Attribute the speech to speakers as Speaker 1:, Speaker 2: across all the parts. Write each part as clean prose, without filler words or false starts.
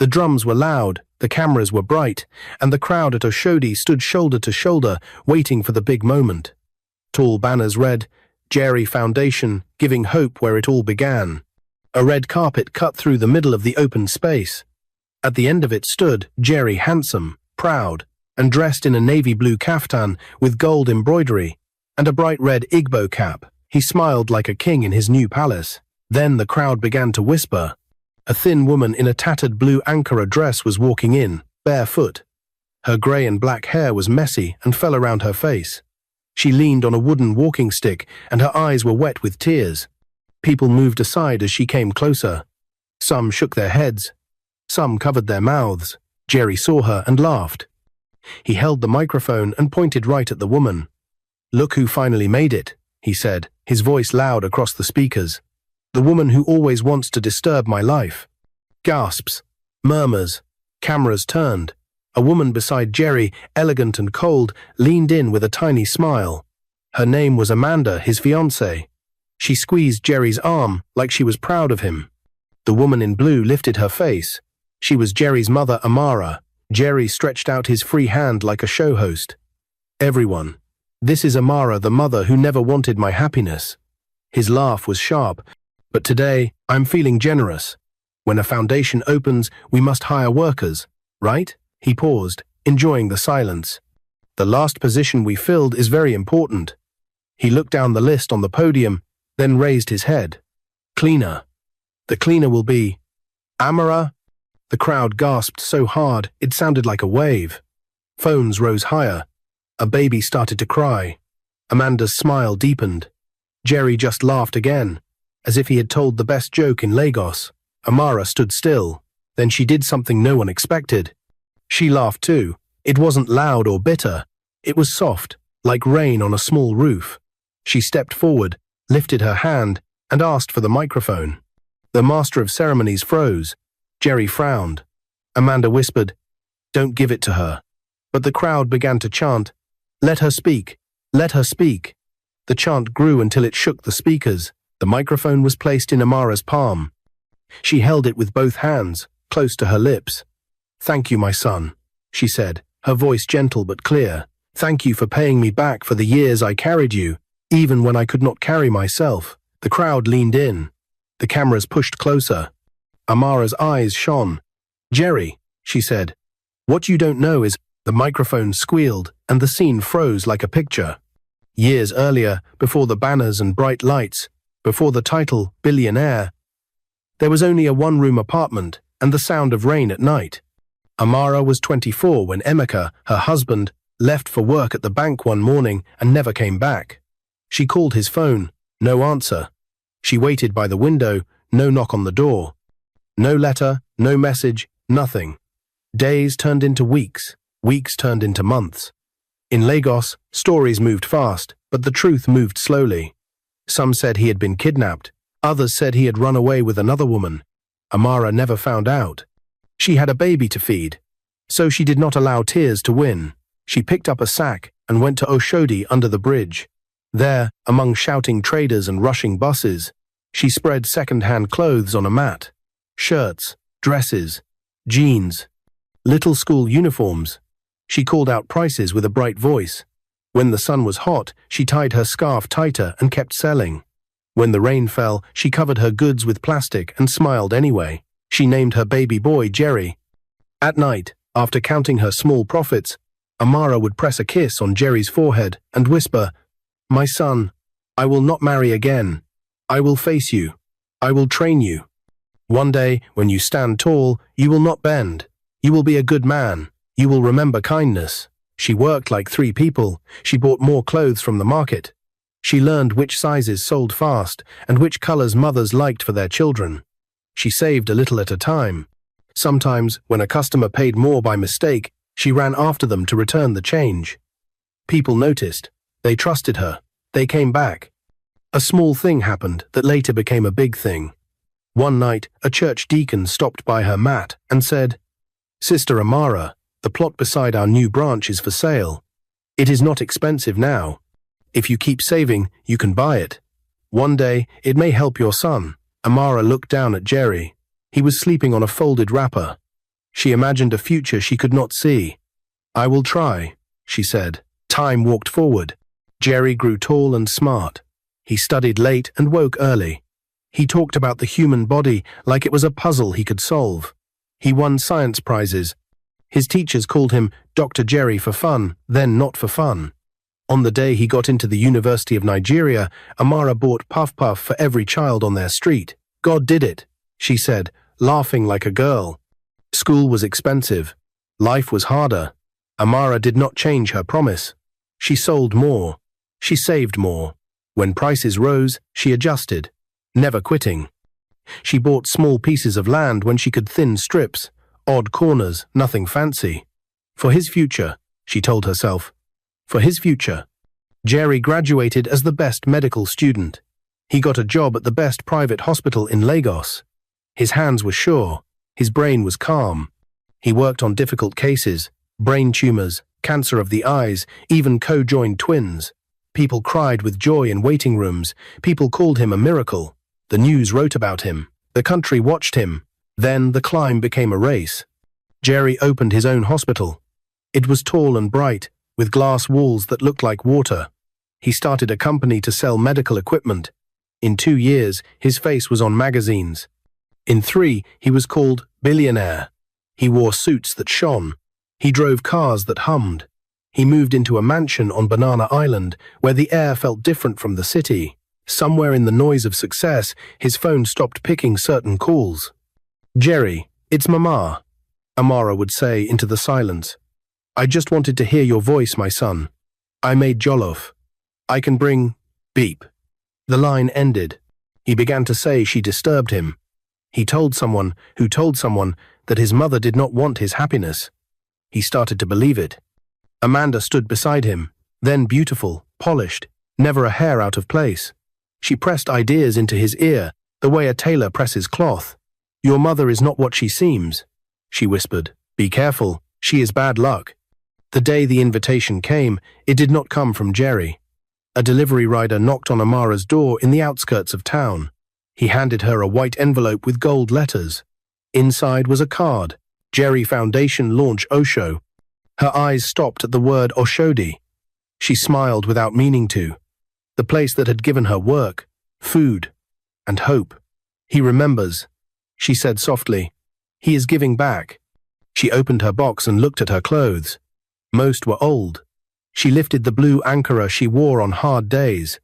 Speaker 1: The drums were loud, the cameras were bright, and the crowd at Oshodi stood shoulder to shoulder, waiting for the big moment. Tall banners read, "Jerry Foundation, giving hope where it all began." A red carpet cut through the middle of the open space. At the end of it stood Jerry, handsome, proud, and dressed in a navy blue kaftan with gold embroidery and a bright red Igbo cap. He smiled like a king in his new palace. Then the crowd began to whisper. A thin woman in a tattered blue Ankara dress was walking in, barefoot. Her grey and black hair was messy and fell around her face. She leaned on a wooden walking stick, and her eyes were wet with tears. People moved aside as she came closer. Some shook their heads. Some covered their mouths. Jerry saw her and laughed. He held the microphone and pointed right at the woman. "Look who finally made it," he said, his voice loud across the speakers. "The woman who always wants to disturb my life." Gasps, murmurs, cameras turned. A woman beside Jerry, elegant and cold, leaned in with a tiny smile. Her name was Amanda, his fiancée. She squeezed Jerry's arm like she was proud of him. The woman in blue lifted her face. She was Jerry's mother, Amara. Jerry stretched out his free hand like a show host. "Everyone, this is Amara, the mother who never wanted my happiness." His laugh was sharp. "But today, I'm feeling generous. When a foundation opens, we must hire workers, right?" He paused, enjoying the silence. "The last position we filled is very important." He looked down the list on the podium, then raised his head. "Cleaner. The cleaner will be Amara." The crowd gasped so hard it sounded like a wave. Phones rose higher. A baby started to cry. Amanda's smile deepened. Jerry just laughed again, as if he had told the best joke in Lagos. Amara stood still. Then she did something no one expected. She laughed too. It wasn't loud or bitter. It was soft, like rain on a small roof. She stepped forward, lifted her hand, and asked for the microphone. The master of ceremonies froze. Jerry frowned. Amanda whispered, "Don't give it to her." But the crowd began to chant, "Let her speak, let her speak." The chant grew until it shook the speakers. The microphone was placed in Amara's palm. She held it with both hands, close to her lips. "Thank you, my son," she said, her voice gentle but clear. "Thank you for paying me back for the years I carried you, even when I could not carry myself." The crowd leaned in. The cameras pushed closer. Amara's eyes shone. "Jerry," she said, "what you don't know is..." The microphone squealed, and the scene froze like a picture. Years earlier, before the banners and bright lights, before the title, Billionaire, there was only a one-room apartment and the sound of rain at night. Amara was 24 when Emeka, her husband, left for work at the bank one morning and never came back. She called his phone, no answer. She waited by the window, no knock on the door. No letter, no message, nothing. Days turned into weeks, weeks turned into months. In Lagos, stories moved fast, but the truth moved slowly. Some said he had been kidnapped. Others said he had run away with another woman. Amara never found out. She had a baby to feed, so she did not allow tears to win. She picked up a sack and went to Oshodi under the bridge. There, among shouting traders and rushing buses, she spread second-hand clothes on a mat. Shirts, dresses, jeans, little school uniforms. She called out prices with a bright voice. When the sun was hot, she tied her scarf tighter and kept selling. When the rain fell, she covered her goods with plastic and smiled anyway. She named her baby boy Jerry. At night, after counting her small profits, Amara would press a kiss on Jerry's forehead and whisper, "My son, I will not marry again. I will face you. I will train you. One day, when you stand tall, you will not bend. You will be a good man. You will remember kindness." She worked like 3 people. She bought more clothes from the market. She learned which sizes sold fast and which colors mothers liked for their children. She saved a little at a time. Sometimes, when a customer paid more by mistake, she ran after them to return the change. People noticed. They trusted her. They came back. A small thing happened that later became a big thing. One night, a church deacon stopped by her mat and said, "Sister Amara, the plot beside our new branch is for sale. It is not expensive now. If you keep saving, you can buy it. One day, it may help your son." Amara looked down at Jerry. He was sleeping on a folded wrapper. She imagined a future she could not see. "I will try," she said. Time walked forward. Jerry grew tall and smart. He studied late and woke early. He talked about the human body like it was a puzzle he could solve. He won science prizes. His teachers called him Dr. Jerry for fun, then not for fun. On the day he got into the University of Nigeria, Amara bought Puff Puff for every child on their street. "God did it," she said, laughing like a girl. School was expensive. Life was harder. Amara did not change her promise. She sold more. She saved more. When prices rose, she adjusted, never quitting. She bought small pieces of land when she could thin strips, odd corners, nothing fancy. For his future, she told herself. For his future. Jerry graduated as the best medical student. He got a job at the best private hospital in Lagos. His hands were sure. His brain was calm. He worked on difficult cases, brain tumors, cancer of the eyes, even co-joined twins. People cried with joy in waiting rooms. People called him a miracle. The news wrote about him. The country watched him. Then the climb became a race. Jerry opened his own hospital. It was tall and bright, with glass walls that looked like water. He started a company to sell medical equipment. In 2 years, his face was on magazines. In 3, he was called Billionaire. He wore suits that shone. He drove cars that hummed. He moved into a mansion on Banana Island, where the air felt different from the city. Somewhere in the noise of success, his phone stopped picking certain calls. "Jerry, it's Mama," Amara would say into the silence. "I just wanted to hear your voice, my son. I made jollof. I can bring..." Beep. The line ended. He began to say she disturbed him. He told someone who told someone that his mother did not want his happiness. He started to believe it. Amanda stood beside him, then beautiful, polished, never a hair out of place. She pressed ideas into his ear, the way a tailor presses cloth. "Your mother is not what she seems," she whispered. "Be careful, she is bad luck." The day the invitation came, it did not come from Jerry. A delivery rider knocked on Amara's door in the outskirts of town. He handed her a white envelope with gold letters. Inside was a card, Jerry Foundation Launch Osho. Her eyes stopped at the word Oshodi. She smiled without meaning to. The place that had given her work, food, and hope. "He remembers," she said softly. "He is giving back." She opened her box and looked at her clothes. Most were old. She lifted the blue ankara she wore on hard days.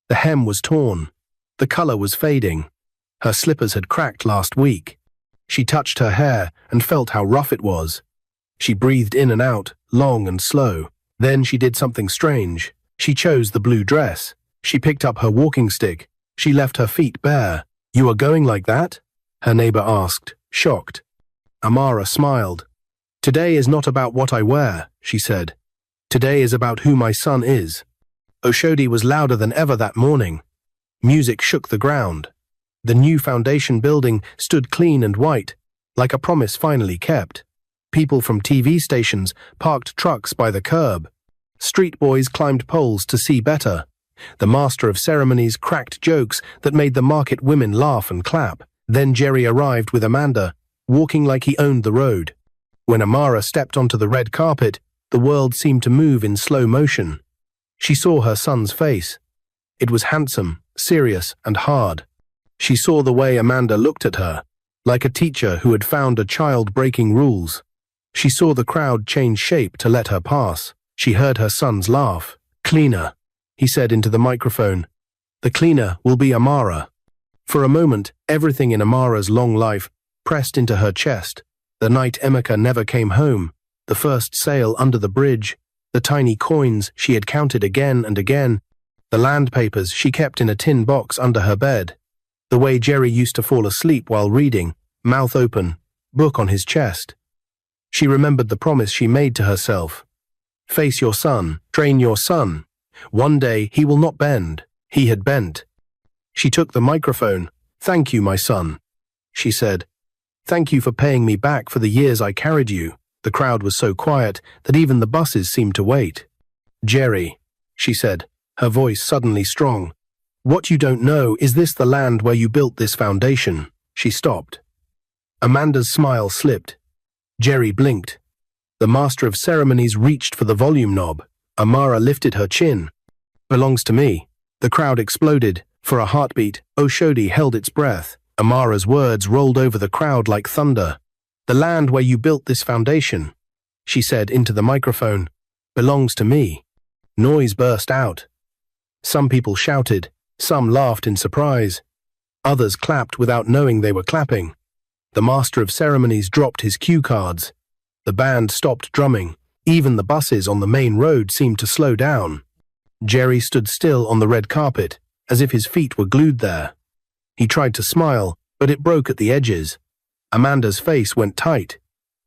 Speaker 1: The hem was torn. The color was fading. Her slippers had cracked last week. She touched her hair and felt how rough it was. She breathed in and out, long and slow. Then she did something strange. She chose the blue dress. She picked up her walking stick. She left her feet bare. "You are going like that?" her neighbor asked, shocked. Amara smiled. "Today is not about what I wear," she said. "Today is about who my son is." Oshodi was louder than ever that morning. Music shook the ground. The new foundation building stood clean and white, like a promise finally kept. People from TV stations parked trucks by the curb. Street boys climbed poles to see better. The master of ceremonies cracked jokes that made the market women laugh and clap. Then Jerry arrived with Amanda, walking like he owned the road. When Amara stepped onto the red carpet, the world seemed to move in slow motion. She saw her son's face. It was handsome, serious, and hard. She saw the way Amanda looked at her, like a teacher who had found a child breaking rules. She saw the crowd change shape to let her pass. She heard her son's laugh. "Cleaner," he said into the microphone. "The cleaner will be Amara." For a moment, everything in Amara's long life pressed into her chest. The night Emeka never came home, the first sale under the bridge, the tiny coins she had counted again and again, the land papers she kept in a tin box under her bed, the way Jerry used to fall asleep while reading, mouth open, book on his chest. She remembered the promise she made to herself. Face your son, train your son. One day he will not bend. He had bent. She took the microphone. "Thank you, my son," she said. "Thank you for paying me back for the years I carried you." The crowd was so quiet that even the buses seemed to wait. "Jerry," she said, her voice suddenly strong. "What you don't know is this the land where you built this foundation." She stopped. Amanda's smile slipped. Jerry blinked. The master of ceremonies reached for the volume knob. Amara lifted her chin. "Belongs to me." The crowd exploded. For a heartbeat, Oshodi held its breath. Amara's words rolled over the crowd like thunder. "The land where you built this foundation," she said into the microphone, "belongs to me." Noise burst out. Some people shouted. Some laughed in surprise. Others clapped without knowing they were clapping. The master of ceremonies dropped his cue cards. The band stopped drumming. Even the buses on the main road seemed to slow down. Jerry stood still on the red carpet, as if his feet were glued there. He tried to smile, but it broke at the edges. Amanda's face went tight.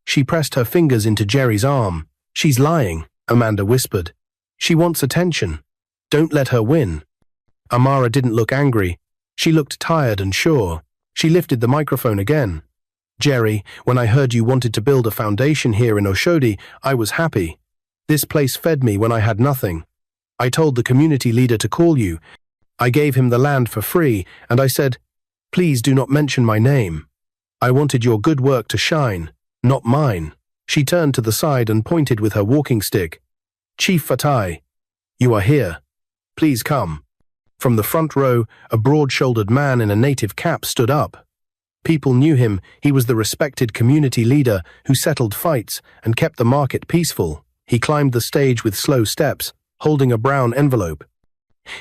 Speaker 1: She pressed her fingers into Jerry's arm. "She's lying," Amanda whispered. "She wants attention. Don't let her win." Amara didn't look angry. She looked tired and sure. She lifted the microphone again. "Jerry, when I heard you wanted to build a foundation here in Oshodi, I was happy. This place fed me when I had nothing. I told the community leader to call you. I gave him the land for free, and I said, 'Please do not mention my name.' I wanted your good work to shine, not mine." She turned to the side and pointed with her walking stick. "Chief Fatai, you are here. Please come." From the front row, a broad-shouldered man in a native cap stood up. People knew him. He was the respected community leader who settled fights and kept the market peaceful. He climbed the stage with slow steps, holding a brown envelope.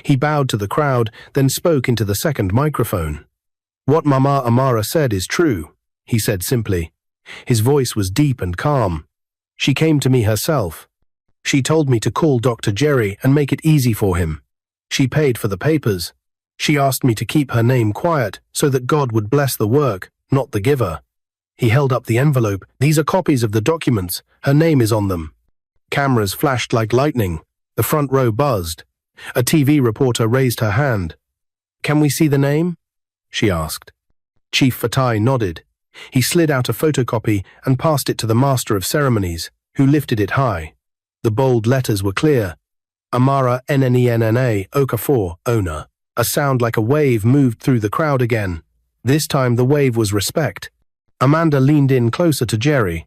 Speaker 1: He bowed to the crowd, then spoke into the second microphone. "What Mama Amara said is true," he said simply. His voice was deep and calm. "She came to me herself. She told me to call Dr. Jerry and make it easy for him. She paid for the papers. She asked me to keep her name quiet so that God would bless the work, not the giver." He held up the envelope. "These are copies of the documents. Her name is on them." Cameras flashed like lightning. The front row buzzed. A TV reporter raised her hand. "Can we see the name?" she asked. Chief Fatai nodded. He slid out a photocopy and passed it to the master of ceremonies, who lifted it high. The bold letters were clear. Amara Nnenna Okafor, owner. A sound like a wave moved through the crowd again. This time the wave was respect. Amanda leaned in closer to Jerry.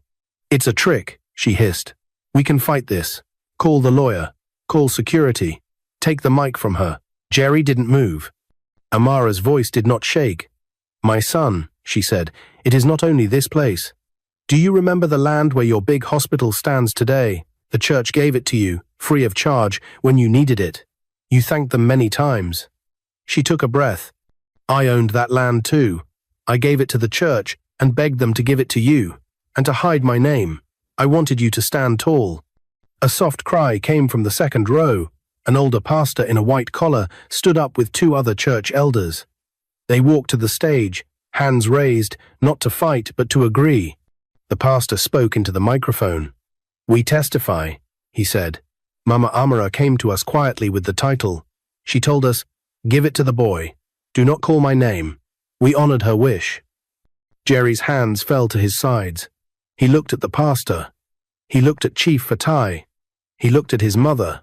Speaker 1: "It's a trick," she hissed. "We can fight this. Call the lawyer. Call security. Take the mic from her." Jerry didn't move. Amara's voice did not shake. "My son," she said, "it is not only this place. Do you remember the land where your big hospital stands today? The church gave it to you, free of charge, when you needed it. You thanked them many times." She took a breath. "I owned that land too. I gave it to the church and begged them to give it to you, and to hide my name. I wanted you to stand tall." A soft cry came from the second row. An older pastor in a white collar stood up with two other church elders. They walked to the stage, hands raised, not to fight but to agree. The pastor spoke into the microphone. "We testify," he said. "Mama Amara came to us quietly with the title. She told us, 'Give it to the boy. Do not call my name.' We honored her wish." Jerry's hands fell to his sides. He looked at the pastor. He looked at Chief Fatai. He looked at his mother.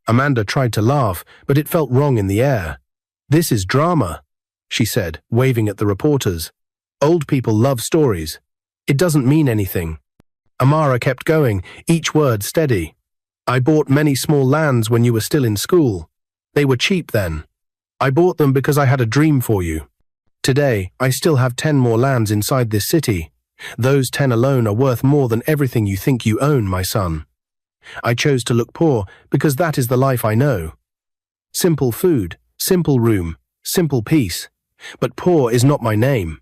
Speaker 1: Amanda tried to laugh, but it felt wrong in the air. "This is drama," she said, waving at the reporters. "Old people love stories. It doesn't mean anything." Amara kept going, each word steady. "I bought many small lands when you were still in school. They were cheap then. I bought them because I had a dream for you. Today, I still have 10 more lands inside this city. Those 10 alone are worth more than everything you think you own, my son. I chose to look poor because that is the life I know. Simple food, simple room, simple peace. But poor is not my name."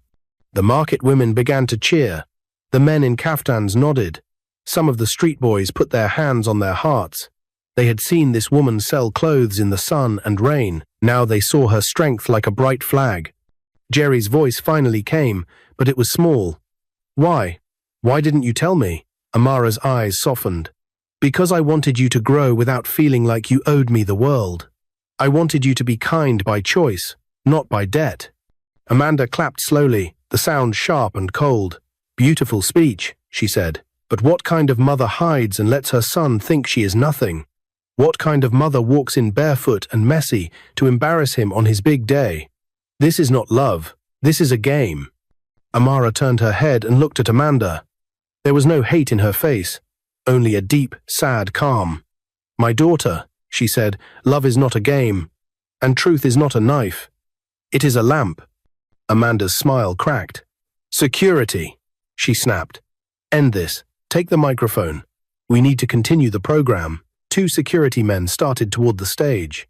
Speaker 1: The market women began to cheer. The men in kaftans nodded. Some of the street boys put their hands on their hearts. They had seen this woman sell clothes in the sun and rain. Now they saw her strength like a bright flag. Jerry's voice finally came, but it was small. "Why? Why didn't you tell me?" Amara's eyes softened. "Because I wanted you to grow without feeling like you owed me the world. I wanted you to be kind by choice, not by debt." Amanda clapped slowly, the sound sharp and cold. "Beautiful speech," she said. "But what kind of mother hides and lets her son think she is nothing? What kind of mother walks in barefoot and messy to embarrass him on his big day? This is not love. This is a game." Amara turned her head and looked at Amanda. There was no hate in her face, only a deep, sad calm. "My daughter," she said, "love is not a game, and truth is not a knife. It is a lamp." Amanda's smile cracked. "Security," she snapped. "End this. Take the microphone. We need to continue the program." 2 security men started toward the stage.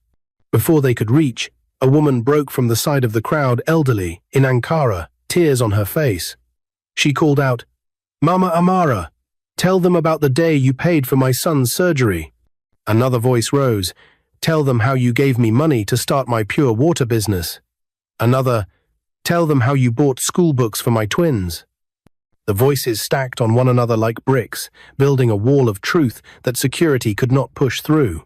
Speaker 1: Before they could reach, a woman broke from the side of the crowd, elderly, in Ankara, tears on her face. She called out, "Mama Amara, tell them about the day you paid for my son's surgery." Another voice rose, "Tell them how you gave me money to start my pure water business." Another, "Tell them how you bought school books for my twins." The voices stacked on one another like bricks, building a wall of truth that security could not push through.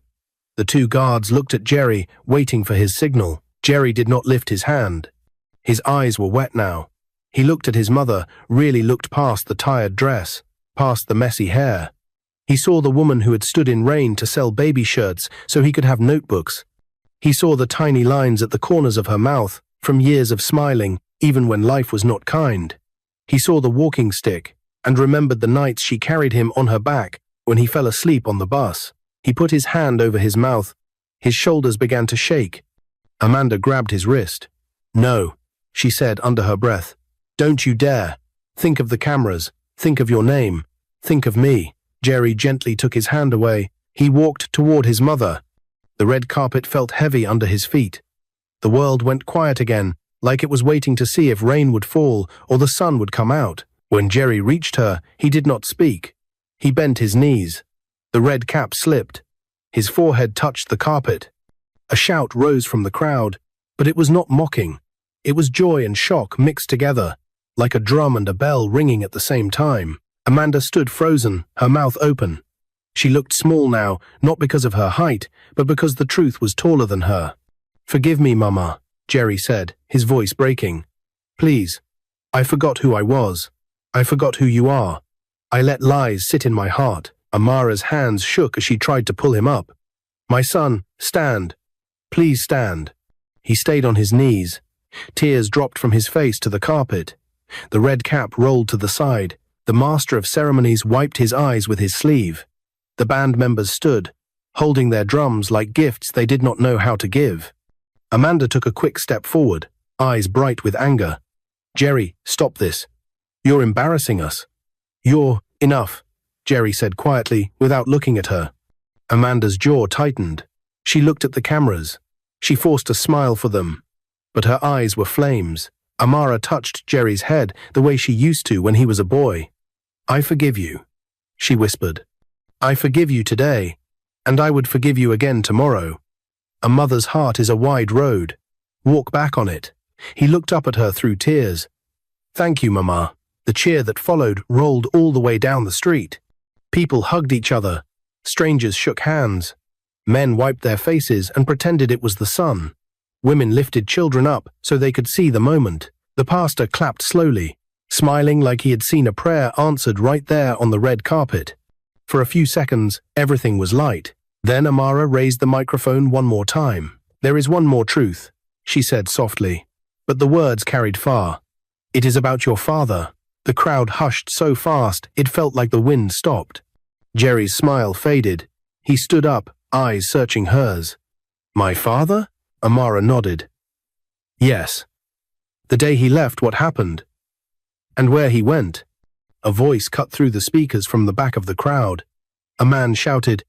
Speaker 1: The 2 guards looked at Jerry, waiting for his signal. Jerry did not lift his hand. His eyes were wet now. He looked at his mother, really looked past the tired dress, past the messy hair. He saw the woman who had stood in rain to sell baby shirts so he could have notebooks. He saw the tiny lines at the corners of her mouth, from years of smiling, even when life was not kind. He saw the walking stick, and remembered the nights she carried him on her back when he fell asleep on the bus. He put his hand over his mouth. His shoulders began to shake. Amanda grabbed his wrist. "No," she said under her breath. "Don't you dare. Think of the cameras. Think of your name. Think of me." Jerry gently took his hand away. He walked toward his mother. The red carpet felt heavy under his feet. The world went quiet again, like it was waiting to see if rain would fall or the sun would come out. When Jerry reached her, he did not speak. He bent his knees. The red cap slipped. His forehead touched the carpet. A shout rose from the crowd, but it was not mocking. It was joy and shock mixed together, like a drum and a bell ringing at the same time. Amanda stood frozen, her mouth open. She looked small now, not because of her height, but because the truth was taller than her. "Forgive me, Mama," Jerry said, his voice breaking. "Please. I forgot who I was. I forgot who you are. I let lies sit in my heart." Amara's hands shook as she tried to pull him up. "My son, stand. Please stand." He stayed on his knees. Tears dropped from his face to the carpet. The red cap rolled to the side. The master of ceremonies wiped his eyes with his sleeve. The band members stood, holding their drums like gifts they did not know how to give. Amanda took a quick step forward, eyes bright with anger. "Jerry, stop this. You're embarrassing us." "Enough," Jerry said quietly, without looking at her. Amanda's jaw tightened. She looked at the cameras. She forced a smile for them, but her eyes were flames. Amara touched Jerry's head the way she used to when he was a boy. "I forgive you," she whispered. "I forgive you today, and I would forgive you again tomorrow. A mother's heart is a wide road. Walk back on it." He looked up at her through tears. "Thank you, Mama." The cheer that followed rolled all the way down the street. People hugged each other. Strangers shook hands. Men wiped their faces and pretended it was the sun. Women lifted children up so they could see the moment. The pastor clapped slowly, smiling like he had seen a prayer answered right there on the red carpet. For a few seconds, everything was light. Then Amara raised the microphone one more time. "There is one more truth," she said softly, but the words carried far. "It is about your father." The crowd hushed so fast it felt like the wind stopped. Jerry's smile faded. He stood up, eyes searching hers. "My father?" Amara nodded. "Yes. The day he left, what happened? And where he went?" A voice cut through the speakers from the back of the crowd. A man shouted,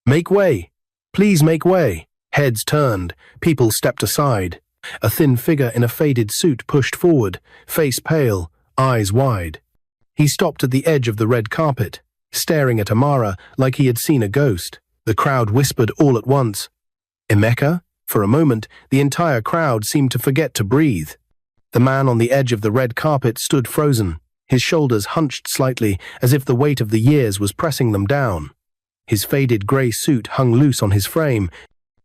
Speaker 1: "Make way! Please make way!" Heads turned, people stepped aside. A thin figure in a faded suit pushed forward, face pale, eyes wide. He stopped at the edge of the red carpet, staring at Amara like he had seen a ghost. The crowd whispered all at once, "Emeka?" For a moment, the entire crowd seemed to forget to breathe. The man on the edge of the red carpet stood frozen, his shoulders hunched slightly as if the weight of the years was pressing them down. His faded grey suit hung loose on his frame.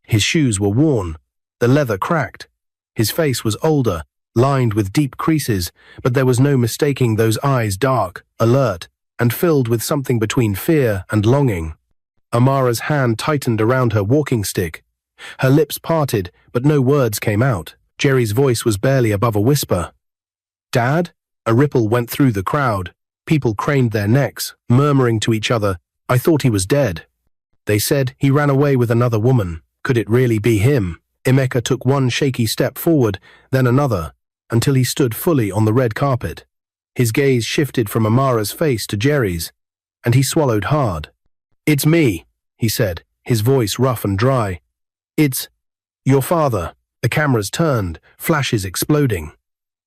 Speaker 1: His shoes were worn, the leather cracked. His face was older, lined with deep creases, but there was no mistaking those eyes, dark, alert, and filled with something between fear and longing. Amara's hand tightened around her walking stick. Her lips parted, but no words came out. Jerry's voice was barely above a whisper. "Dad?" A ripple went through the crowd. People craned their necks, murmuring to each other, "I thought he was dead." They said he ran away with another woman. Could it really be him? Emeka took one shaky step forward, then another, until he stood fully on the red carpet. His gaze shifted from Amara's face to Jerry's, and he swallowed hard. "It's me," he said, his voice rough and dry. "It's your father." The cameras turned, flashes exploding.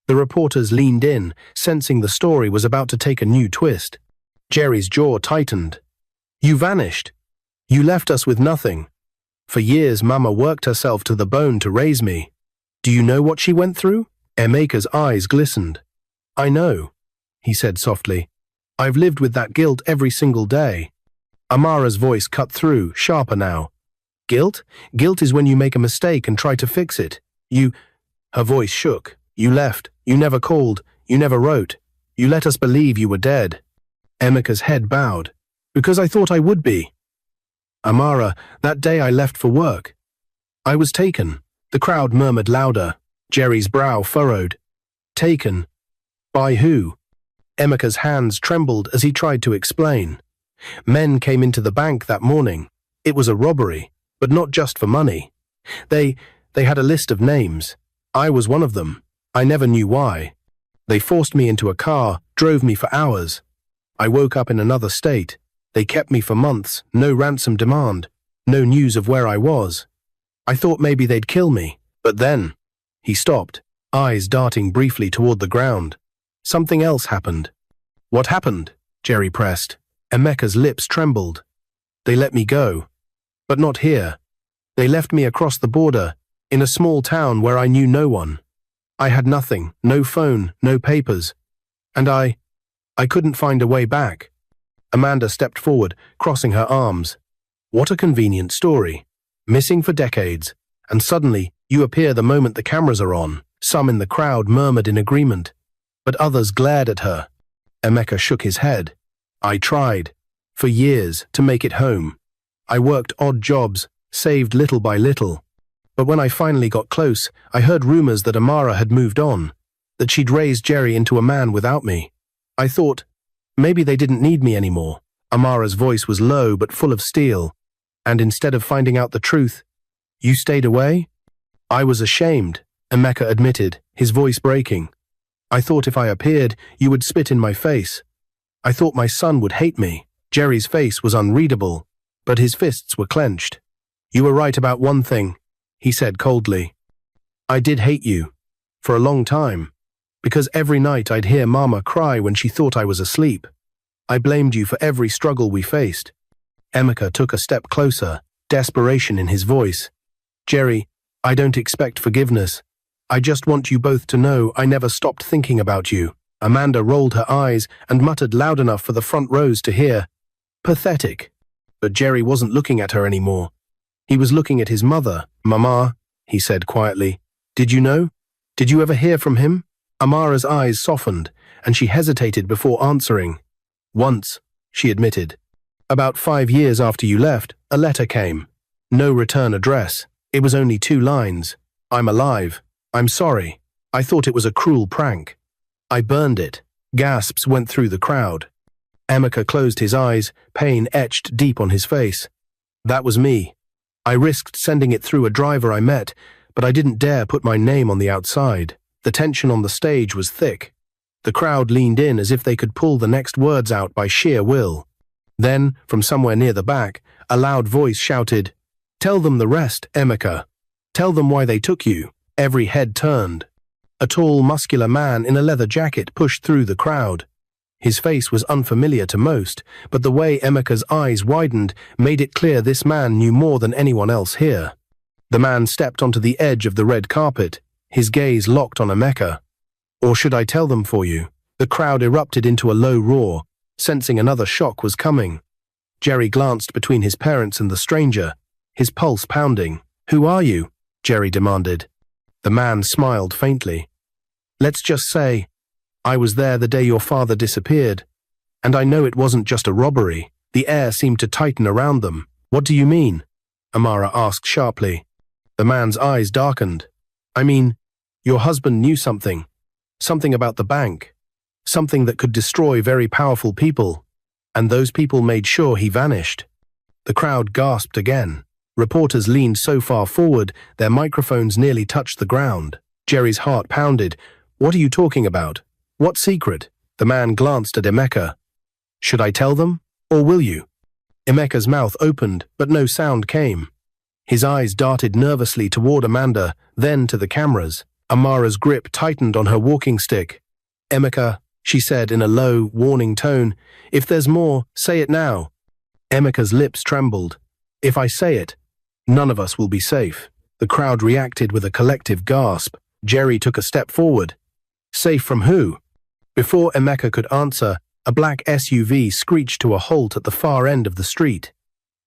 Speaker 1: The reporters leaned in, sensing the story was about to take a new twist. Jerry's jaw tightened. "You vanished. You left us with nothing. For years, Mama worked herself to the bone to raise me. Do you know what she went through?" Emeka's eyes glistened. "I know," he said softly. "I've lived with that guilt every single day." Amara's voice cut through, sharper now. "Guilt? Guilt is when you make a mistake and try to fix it. Her voice shook. "You left. You never called. You never wrote. You let us believe you were dead." Emeka's head bowed. "Because I thought I would be. Amara, that day I left for work. I was taken." The crowd murmured louder. Jerry's brow furrowed. "Taken? By who?" Emeka's hands trembled as he tried to explain. "Men came into the bank that morning. It was a robbery, but not just for money. They had a list of names. I was one of them. I never knew why. They forced me into a car, drove me for hours. I woke up in another state. They kept me for months, no ransom demand, no news of where I was. I thought maybe they'd kill me, but then..." He stopped, eyes darting briefly toward the ground. "Something else happened." "What happened?" Jerry pressed. Emeka's lips trembled. "They let me go. But not here. They left me across the border, in a small town where I knew no one. I had nothing, no phone, no papers. And I couldn't find a way back." Amanda stepped forward, crossing her arms. "What a convenient story. Missing for decades, and suddenly you appear the moment the cameras are on." Some in the crowd murmured in agreement, but others glared at her. Emeka shook his head. "I tried, for years, to make it home. I worked odd jobs, saved little by little. But when I finally got close, I heard rumors that Amara had moved on, that she'd raised Jerry into a man without me. I thought, maybe they didn't need me anymore." Amara's voice was low but full of steel. "And instead of finding out the truth, you stayed away?" "I was ashamed," Emeka admitted, his voice breaking. "I thought if I appeared, you would spit in my face. I thought my son would hate me." Jerry's face was unreadable, but his fists were clenched. "You were right about one thing," he said coldly. "I did hate you. For a long time. Because every night I'd hear Mama cry when she thought I was asleep. I blamed you for every struggle we faced." Emeka took a step closer, desperation in his voice. "Jerry, I don't expect forgiveness. I just want you both to know I never stopped thinking about you." Amanda rolled her eyes and muttered loud enough for the front rows to hear. "Pathetic." But Jerry wasn't looking at her anymore. He was looking at his mother. "Mama," he said quietly. "Did you know? Did you ever hear from him?" Amara's eyes softened, and she hesitated before answering. "Once," she admitted. "About 5 years after you left, a letter came. No return address. It was only 2 lines. 'I'm alive. I'm sorry. I thought it was a cruel prank.' I burned it." Gasps went through the crowd. Emeka closed his eyes, pain etched deep on his face. "That was me. I risked sending it through a driver I met, but I didn't dare put my name on the outside." The tension on the stage was thick. The crowd leaned in as if they could pull the next words out by sheer will. Then, from somewhere near the back, a loud voice shouted, "Tell them the rest, Emeka. Tell them why they took you." Every head turned. A tall, muscular man in a leather jacket pushed through the crowd. His face was unfamiliar to most, but the way Emeka's eyes widened made it clear this man knew more than anyone else here. The man stepped onto the edge of the red carpet, his gaze locked on Emeka. "Or should I tell them for you?" The crowd erupted into a low roar, sensing another shock was coming. Jerry glanced between his parents and the stranger, his pulse pounding. "Who are you?" Jerry demanded. The man smiled faintly. "Let's just say, I was there the day your father disappeared, and I know it wasn't just a robbery." The air seemed to tighten around them. "What do you mean?" Amara asked sharply. The man's eyes darkened. "I mean, your husband knew something. Something about the bank. something that could destroy very powerful people, and those people made sure he vanished. The crowd gasped again. Reporters leaned so far forward, their microphones nearly touched the ground. Jerry's heart pounded. "What are you talking about? What secret?" The man glanced at Emeka. "Should I tell them, or will you?" Emeka's mouth opened, but no sound came. His eyes darted nervously toward Amanda, then to the cameras. Amara's grip tightened on her walking stick. "Emeka," she said in a low, warning tone, "if there's more, say it now." Emeka's lips trembled. "If I say it, none of us will be safe." The crowd reacted with a collective gasp. Jerry took a step forward. "Safe from who?" Before Emeka could answer, a black SUV screeched to a halt at the far end of the street.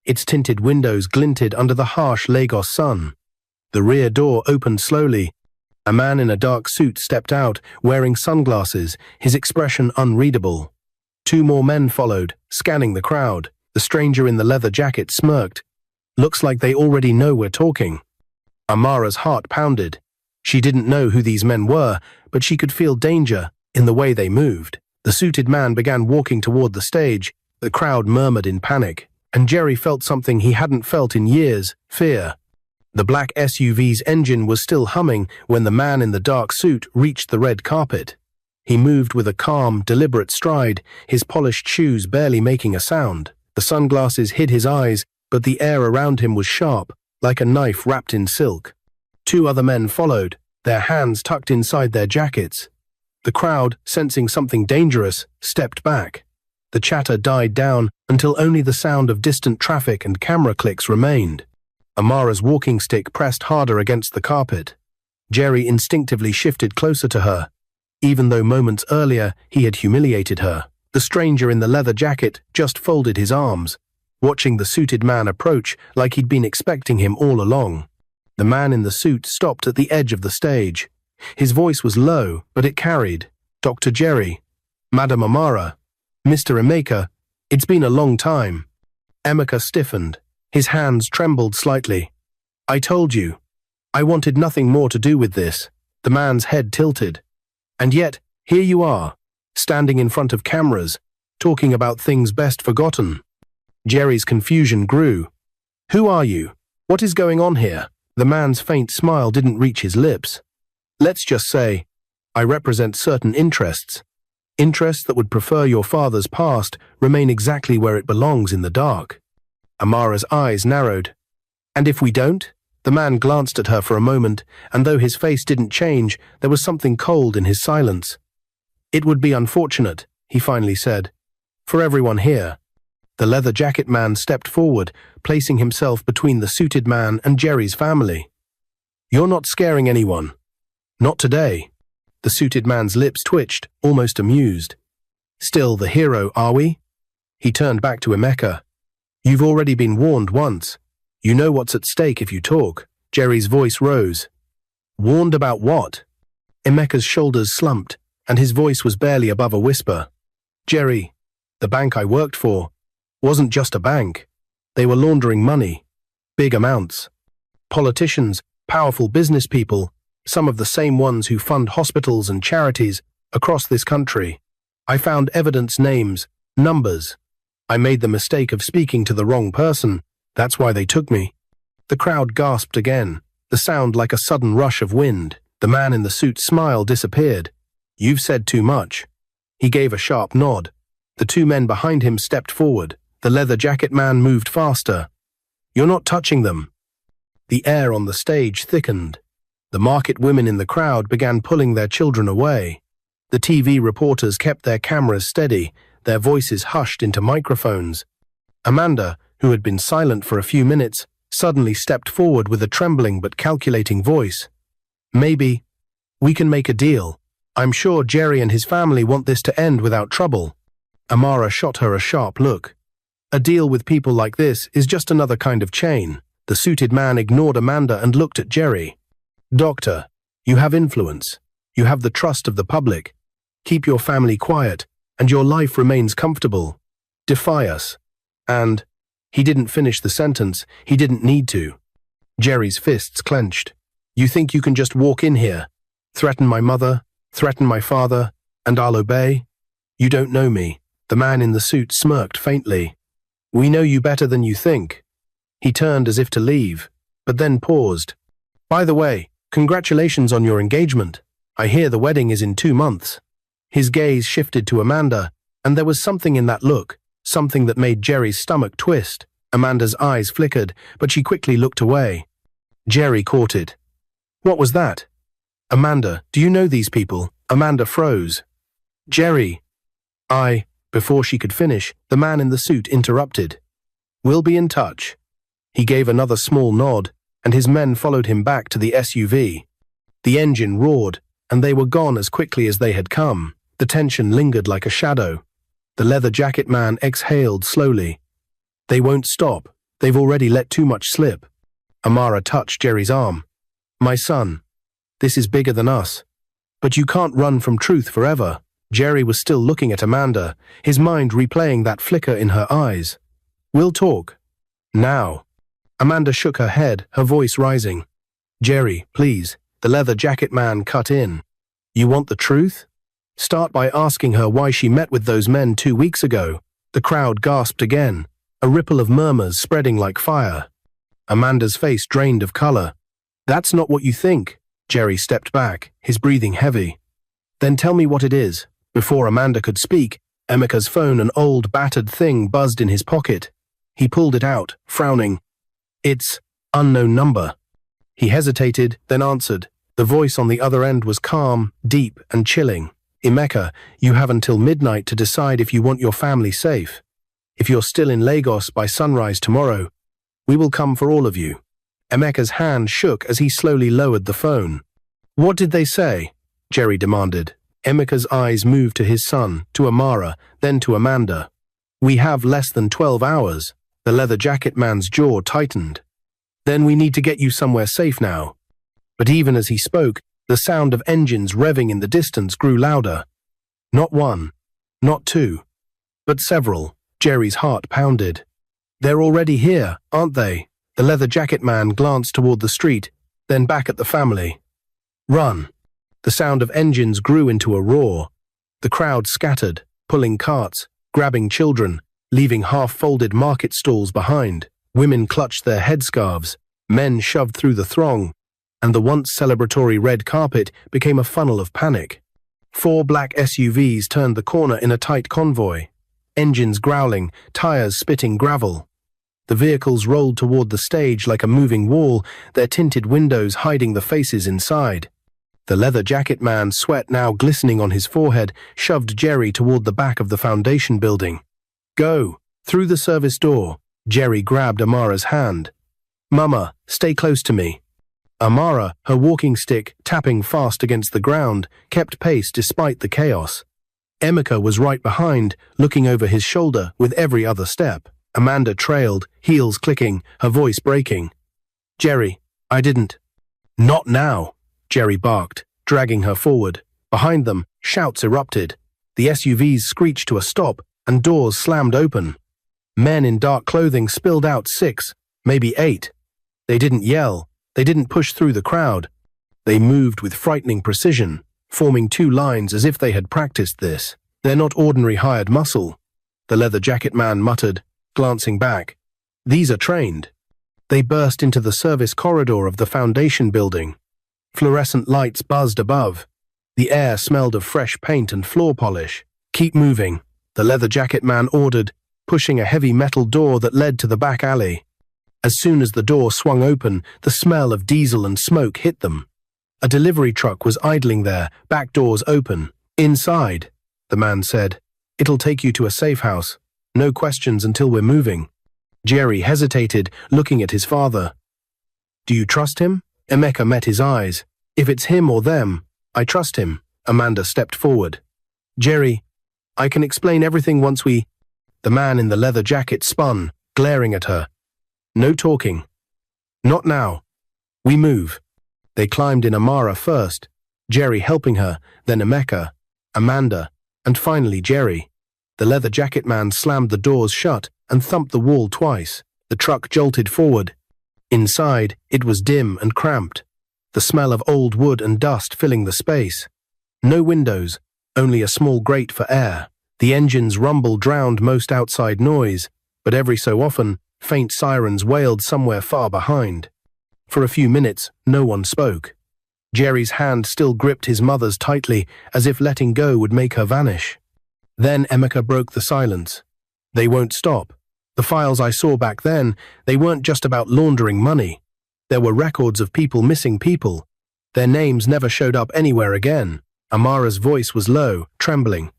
Speaker 1: Its tinted windows glinted under the harsh Lagos sun. The rear door opened slowly. A man in a dark suit stepped out, wearing sunglasses, his expression unreadable. Two more men followed, scanning the crowd. The stranger in the leather jacket smirked. "Looks like they already know we're talking." Amara's heart pounded. She didn't know who these men were, but she could feel danger in the way they moved. The suited man began walking toward the stage. The crowd murmured in panic, and Jerry felt something he hadn't felt in years: fear. The black SUV's engine was still humming when the man in the dark suit reached the red carpet. He moved with a calm, deliberate stride, his polished shoes barely making a sound. The sunglasses hid his eyes, but the air around him was sharp, like a knife wrapped in silk. Two other men followed, their hands tucked inside their jackets. The crowd, sensing something dangerous, stepped back. The chatter died down until only the sound of distant traffic and camera clicks remained. Amara's walking stick pressed harder against the carpet. Jerry instinctively shifted closer to her, even though moments earlier he had humiliated her. The stranger in the leather jacket just folded his arms, watching the suited man approach like he'd been expecting him all along. The man in the suit stopped at the edge of the stage. His voice was low, but it carried. "Dr. Jerry, Madam Amara, Mr. Emeka, it's been a long time." Emeka stiffened. His hands trembled slightly. "I told you. I wanted nothing more to do with this." The man's head tilted. "And yet, here you are, standing in front of cameras, talking about things best forgotten." Jerry's confusion grew. "Who are you? What is going on here?" The man's faint smile didn't reach his lips. "Let's just say, I represent certain interests. Interests that would prefer your father's past remain exactly where it belongs in the dark." Amara's eyes narrowed. "And if we don't?" The man glanced at her for a moment, and though his face didn't change, there was something cold in his silence. "It would be unfortunate," he finally said, "for everyone here." The leather jacket man stepped forward, placing himself between the suited man and Jerry's family. "You're not scaring anyone. Not today." The suited man's lips twitched, almost amused. "Still the hero, are we?" He turned back to Emeka. "You've already been warned once. You know what's at stake if you talk." Jerry's voice rose. "Warned about what?" Emeka's shoulders slumped, and his voice was barely above a whisper. "Jerry, the bank I worked for wasn't just a bank. They were laundering money. Big amounts. Politicians, powerful business people, some of the same ones who fund hospitals and charities across this country. I found evidence, names, numbers. I made the mistake of speaking to the wrong person. That's why they took me." The crowd gasped again, the sound like a sudden rush of wind. The man in the suit's smile disappeared. "You've said too much." He gave a sharp nod. The two men behind him stepped forward. The leather jacket man moved faster. "You're not touching them." The air on the stage thickened. The market women in the crowd began pulling their children away. The TV reporters kept their cameras steady, their voices hushed into microphones. Amanda, who had been silent for a few minutes, suddenly stepped forward with a trembling but calculating voice. "Maybe we can make a deal. I'm sure Jerry and his family want this to end without trouble." Amara shot her a sharp look. "A deal with people like this is just another kind of chain." The suited man ignored Amanda and looked at Jerry. "Doctor, you have influence. You have the trust of the public. Keep your family quiet, and your life remains comfortable. Defy us." And he didn't finish the sentence. He didn't need to. Jerry's fists clenched. "You think you can just walk in here, threaten my mother, threaten my father, And I'll obey? You don't know me. The man in the suit smirked faintly. We know you better than you think. He turned as if to leave, but then paused. By the way, congratulations on your engagement. I hear the wedding is in 2 months. His gaze shifted to Amanda, and there was something in that look, something that made Jerry's stomach twist. Amanda's eyes flickered, but she quickly looked away. Jerry caught it. What was that? Amanda, do you know these people? Amanda froze. Jerry. Before she could finish, the man in the suit interrupted. We'll be in touch. He gave another small nod, and his men followed him back to the SUV. The engine roared, and they were gone as quickly as they had come. The tension lingered like a shadow. The leather jacket man exhaled slowly. They won't stop. They've already let too much slip. Amara touched Jerry's arm. My son, this is bigger than us. But you can't run from truth forever. Jerry was still looking at Amanda, his mind replaying that flicker in her eyes. We'll talk. Now. Amanda shook her head, her voice rising. Jerry, please, the leather jacket man cut in. You want the truth? Start by asking her why she met with those men 2 weeks ago. The crowd gasped again, a ripple of murmurs spreading like fire. Amanda's face drained of color. That's not what you think. Jerry stepped back, his breathing heavy. Then tell me what it is. Before Amanda could speak, Emeka's phone, an old battered thing, buzzed in his pocket. He pulled it out, frowning. It's unknown number. He hesitated, then answered. The voice on the other end was calm, deep, and chilling. Emeka, you have until midnight to decide if you want your family safe. If you're still in Lagos by sunrise tomorrow, we will come for all of you. Emeka's hand shook as he slowly lowered the phone. What did they say? Jerry demanded. Emeka's eyes moved to his son, to Amara, then to Amanda. We have less than 12 hours. The leather jacket man's jaw tightened. Then we need to get you somewhere safe now. But even as he spoke, the sound of engines revving in the distance grew louder. Not one, not two, but several. Jerry's heart pounded. They're already here, aren't they? The leather jacket man glanced toward the street, then back at the family. Run. The sound of engines grew into a roar. The crowd scattered, pulling carts, grabbing children, leaving half-folded market stalls behind. Women clutched their headscarves, men shoved through the throng, and the once celebratory red carpet became a funnel of panic. 4 black SUVs turned the corner in a tight convoy, engines growling, tires spitting gravel. The vehicles rolled toward the stage like a moving wall, their tinted windows hiding the faces inside. The leather jacket man, sweat now glistening on his forehead, shoved Jerry toward the back of the foundation building. Go! Through the service door. Jerry grabbed Amara's hand. Mama, stay close to me. Amara, her walking stick tapping fast against the ground, kept pace despite the chaos. Emeka was right behind, looking over his shoulder with every other step. Amanda trailed, heels clicking, her voice breaking. Jerry, I didn't. Not now, Jerry barked, dragging her forward. Behind them, shouts erupted. The SUVs screeched to a stop, and doors slammed open. Men in dark clothing spilled out 6, maybe 8. They didn't yell. They didn't push through the crowd. They moved with frightening precision, forming 2 lines as if they had practiced this. They're not ordinary hired muscle, the leather jacket man muttered, glancing back. These are trained. They burst into the service corridor of the foundation building. Fluorescent lights buzzed above. The air smelled of fresh paint and floor polish. Keep moving, the leather jacket man ordered, pushing a heavy metal door that led to the back alley. As soon as the door swung open, the smell of diesel and smoke hit them. A delivery truck was idling there, back doors open. Inside, the man said. It'll take you to a safe house. No questions until we're moving. Jerry hesitated, looking at his father. Do you trust him? Emeka met his eyes. If it's him or them, I trust him. Amanda stepped forward. Jerry, I can explain everything once we... The man in the leather jacket spun, glaring at her. No talking. Not now. We move. They climbed in Amara first, Jerry helping her, then Emeka, Amanda, and finally Jerry. The leather jacket man slammed the doors shut and thumped the wall twice. The truck jolted forward. Inside, it was dim and cramped, the smell of old wood and dust filling the space. No windows, only a small grate for air. The engine's rumble drowned most outside noise, but every so often, faint sirens wailed somewhere far behind. For a few minutes, no one spoke. Jerry's hand still gripped his mother's tightly, as if letting go would make her vanish. Then Emeka broke the silence. They won't stop. The files I saw back then, they weren't just about laundering money. There were records of people missing people. Their names never showed up anywhere again. Amara's voice was low, trembling.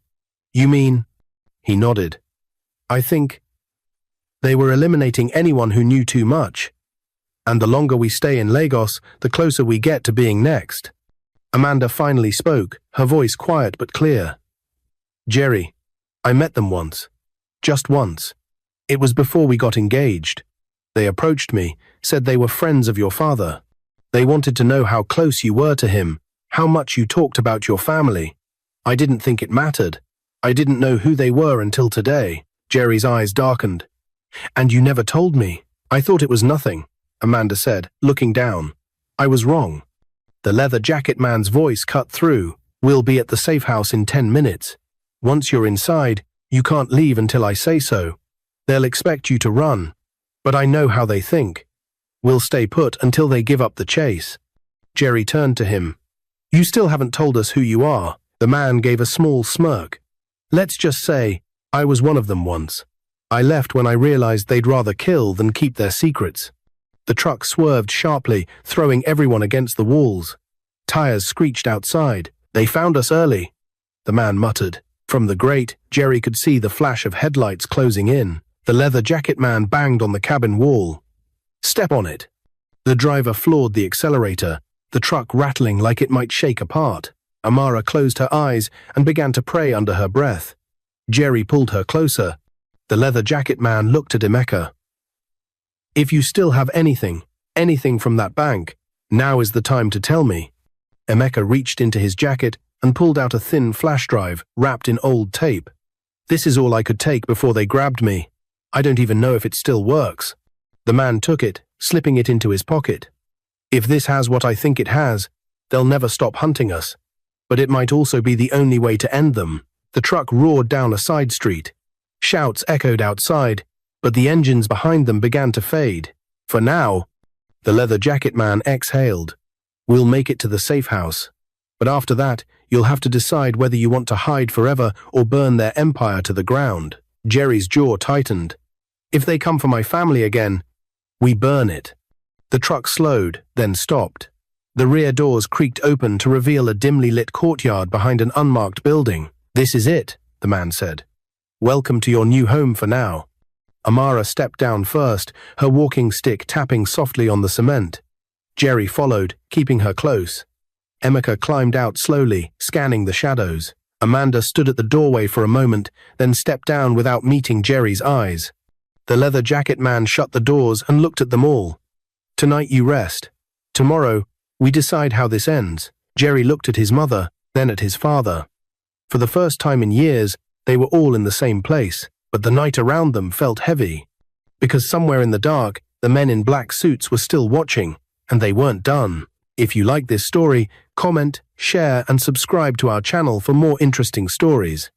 Speaker 1: You mean? He nodded. I think they were eliminating anyone who knew too much. And the longer we stay in Lagos, the closer we get to being next. Amanda finally spoke, her voice quiet but clear. Jerry, I met them once. Just once. It was before we got engaged. They approached me, said they were friends of your father. They wanted to know how close you were to him, how much you talked about your family. I didn't think it mattered. I didn't know who they were until today. Jerry's eyes darkened. And you never told me. I thought it was nothing, Amanda said, looking down. I was wrong. The leather jacket man's voice cut through. We'll be at the safe house in 10 minutes. Once you're inside, you can't leave until I say so. They'll expect you to run. But I know how they think. We'll stay put until they give up the chase. Jerry turned to him. You still haven't told us who you are. The man gave a small smirk. Let's just say, I was one of them once. I left when I realized they'd rather kill than keep their secrets. The truck swerved sharply, throwing everyone against the walls. Tires screeched outside. They found us early, the man muttered. From the grate, Jerry could see the flash of headlights closing in. The leather jacket man banged on the cabin wall. Step on it. The driver floored the accelerator, the truck rattling like it might shake apart. Amara closed her eyes and began to pray under her breath. Jerry pulled her closer. The leather jacket man looked at Emeka. If you still have anything from that bank, now is the time to tell me. Emeka reached into his jacket and pulled out a thin flash drive wrapped in old tape. This is all I could take before they grabbed me. I don't even know if it still works. The man took it, slipping it into his pocket. If this has what I think it has, they'll never stop hunting us. But it might also be the only way to end them. The truck roared down a side street. Shouts echoed outside, but the engines behind them began to fade. For now, the leather jacket man exhaled. We'll make it to the safe house. But after that, you'll have to decide whether you want to hide forever or burn their empire to the ground. Jerry's jaw tightened. If they come for my family again, we burn it. The truck slowed, then stopped. The rear doors creaked open to reveal a dimly lit courtyard behind an unmarked building. This is it, the man said. Welcome to your new home for now. Amara stepped down first, her walking stick tapping softly on the cement. Jerry followed, keeping her close. Emeka climbed out slowly, scanning the shadows. Amanda stood at the doorway for a moment, then stepped down without meeting Jerry's eyes. The leather jacket man shut the doors and looked at them all. Tonight you rest. Tomorrow, we decide how this ends. Jerry looked at his mother, then at his father. For the first time in years, they were all in the same place, but the night around them felt heavy. Because somewhere in the dark, the men in black suits were still watching, and they weren't done. If you like this story, comment, share, and subscribe to our channel for more interesting stories.